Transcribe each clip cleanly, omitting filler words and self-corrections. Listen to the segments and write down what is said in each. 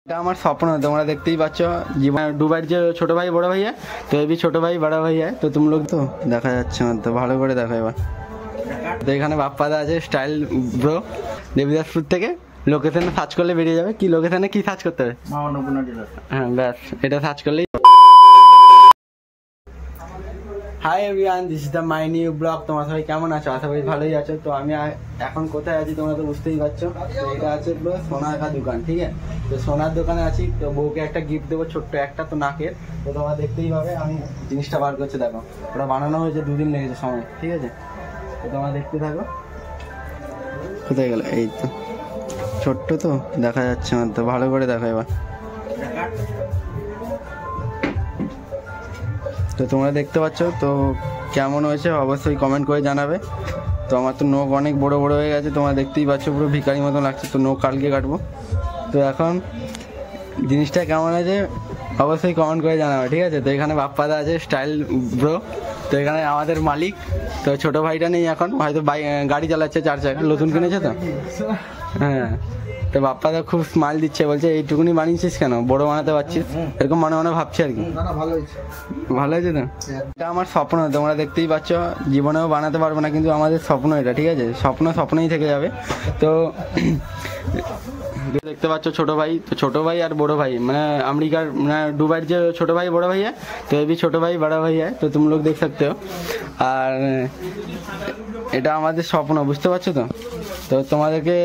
এটা আমার স্বপ্ন, তোমরা দেখতেই পাচ্ছ। জীবন দুবার যে ছোট ভাই বড় ভাইয়া, তো এবি ছোট ভাই বড় ভাইয়া, তো তুমি লোক তো দেখা যাচ্ছে না, তো ভালো করে দেখো এবার। তো এখানে বাপ্পাদা আছে, স্টাইল ব্রো, দেবীদাসপুর থেকে। লোকেশনে সার্চ করলে বেরিয়ে যাবে। কি লোকেশনে কি সার্চ করতে হবে? হ্যাঁ ব্যাস, এটা সার্চ করলেই। Hi everyone, this is the my new blog. তোমরা সবাই কেমন আছো? আশা করি ভালোই আছো। তো আমি এখন কোথায় আছি তোমরা তো বুঝতেই পারছো। তো এটা আছে সোনার দোকান, ঠিক আছে? তো সোনার দোকানে আছি। তো বউকে একটা গিফট দেবো, ছোট্ট একটা, তো নাকের। তো তোমরা দেখতেই পাবে, আমি জিনিসটা বার করছি। দেখো, ওটা বানানো হয়েছে 2 দিন লেগেছে সময়, ঠিক আছে? তো তোমরা দেখতে থাকো। কোথায় গেল? এই তো, ছোট্ট তো দেখা যাচ্ছে না, তো ভালো করে দেখো এবার। তো তোমরা দেখতে পাচ্ছ, তো কেমন হয়েছে অবশ্যই কমেন্ট করে জানাবে। তো আমার তো নখ অনেক বড় বড় হয়ে গেছে, তোমরা দেখতেই পাচ্ছ, পুরো ভিখারি মতো লাগছে। তো নখ কালকে কাটবো। তো এখন জিনিসটা কেমন আছে অবশ্যই কমেন্ট করে জানাবে, ঠিক আছে? তো এখানে বাপ্পাদা আছে, স্টাইল ব্রো। তো এখানে আমাদের মালিক। তো ছোট ভাইটা নেই এখন, হয়তো গাড়ি চালাচ্ছে 4 চাকা, নতুন কিনেছে তো। হ্যাঁ, তো বাপ্পাদা খুব স্মাইল দিচ্ছে, বলছে এইটুকুনি বানিয়েছিস কেন, বড় বানাতে পারছিস? এরকম মনে মনে ভাবছি আর কি। ভালো হয়েছে তো। এটা আমার স্বপ্ন, তোমরা দেখতেই পাচ্ছ। জীবনেও বানাতে পারবো না, কিন্তু আমাদের স্বপ্ন এটা, ঠিক আছে? স্বপ্ন স্বপ্নই থেকে যাবে। তো দেখতে পাচ্ছ ছোট ভাই, তো ছোট ভাই আর বড় ভাই, মানে আমেরিকার, মানে দুবার যে ছোট ভাই বড় ভাইয়া, তো এবি ছোট ভাই বড় ভাইয়া, তো তুমি লোক দেখ सकते हो। আর এটা আমাদের স্বপ্ন, বুঝতে পারছো তো? তো তোমাদেরকে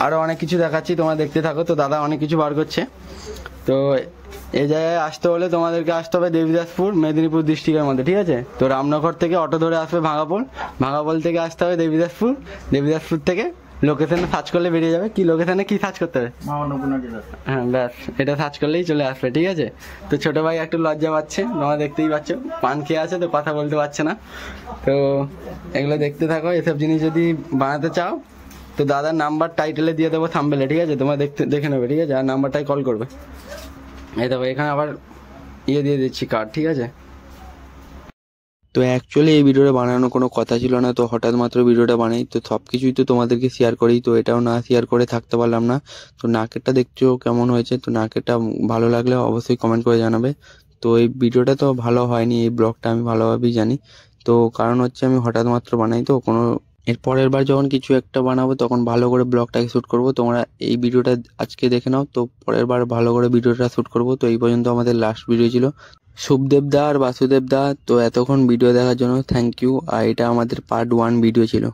আরো অনেক কিছু দেখাচ্ছি, তোমরা দেখতে থাকো। তো দাদা অনেক কিছু বার করছে। তো এই জায়গায় আসতে হলে তোমাদেরকে আসতে হবে দেবীদাসপুর, মেদিনীপুর ডিস্ট্রিক্টের মধ্যে, ঠিক আছে? তো রামনগর থেকে অটো ধরে আসবে ভাঙাপোল, ভাঙাপোল থেকে আসতে হবে দেবীদাসপুর, দেবীদাসপুর থেকে লোকেশনে সার্চ করলে বেরিয়ে যাবে। কি লোকেশনে কি সার্চ করতে হবে? হ্যাঁ ব্যাস, এটা সার্চ করলেই চলে আসবে, ঠিক আছে? তো ছোট ভাই একটু লজ্জা পাচ্ছে, তোমরা দেখতেই পাচ্ছ, পান খেয়ে আছে তো কথা বলতে পারছে না। তো এগুলো দেখতে থাকো। এসব জিনিস যদি বানাতে চাও তো দাদার নাম্বার টাইটেলে দিয়ে দেবো, থাম্বনেলে, ঠিক আছে? তোমরা দেখে নেবে, ঠিক আছে? আর নাম্বারটাই কল করবে। এই দেখো, এখানে আবার ইয়ে দিয়ে দিচ্ছি, কার্ড, ঠিক আছে? তো অ্যাকচুয়ালি এই ভিডিওটা বানানোর কোনো কথা ছিল না, তো হঠাৎ মাত্র ভিডিওটা বানাই। তো সব কিছুই তো তোমাদেরকে শেয়ার করি, তো এটাও না শেয়ার করে থাকতে পারলাম না। তো নাকেরটা দেখছো কেমন হয়েছে? তো নাকেরটা ভালো লাগলে অবশ্যই কমেন্ট করে জানাবে। তো এই ভিডিওটা তো ভালো হয়নি, এই ব্লগটা আমি ভালোভাবেই জানি। তো কারণ হচ্ছে আমি হঠাৎ মাত্র বানাই, তো কোনো এর পরের বার যখন কিছু একটা বানাবো তখন ভালো করে ব্লগটাকে শ্যুট করব। তোমরা এই ভিডিওটা আজকে দেখে নাও, তো পরের বার ভালো করে ভিডিওটা শ্যুট করব। তো এই পর্যন্ত আমাদের লাস্ট ভিডিও ছিল। শুভদেব দা আর বাসুদেব দা, তো এতক্ষণ ভিডিও দেখার জন্য থ্যাংক ইউ। আর এটা আমাদের পার্ট 1 ভিডিও ছিল।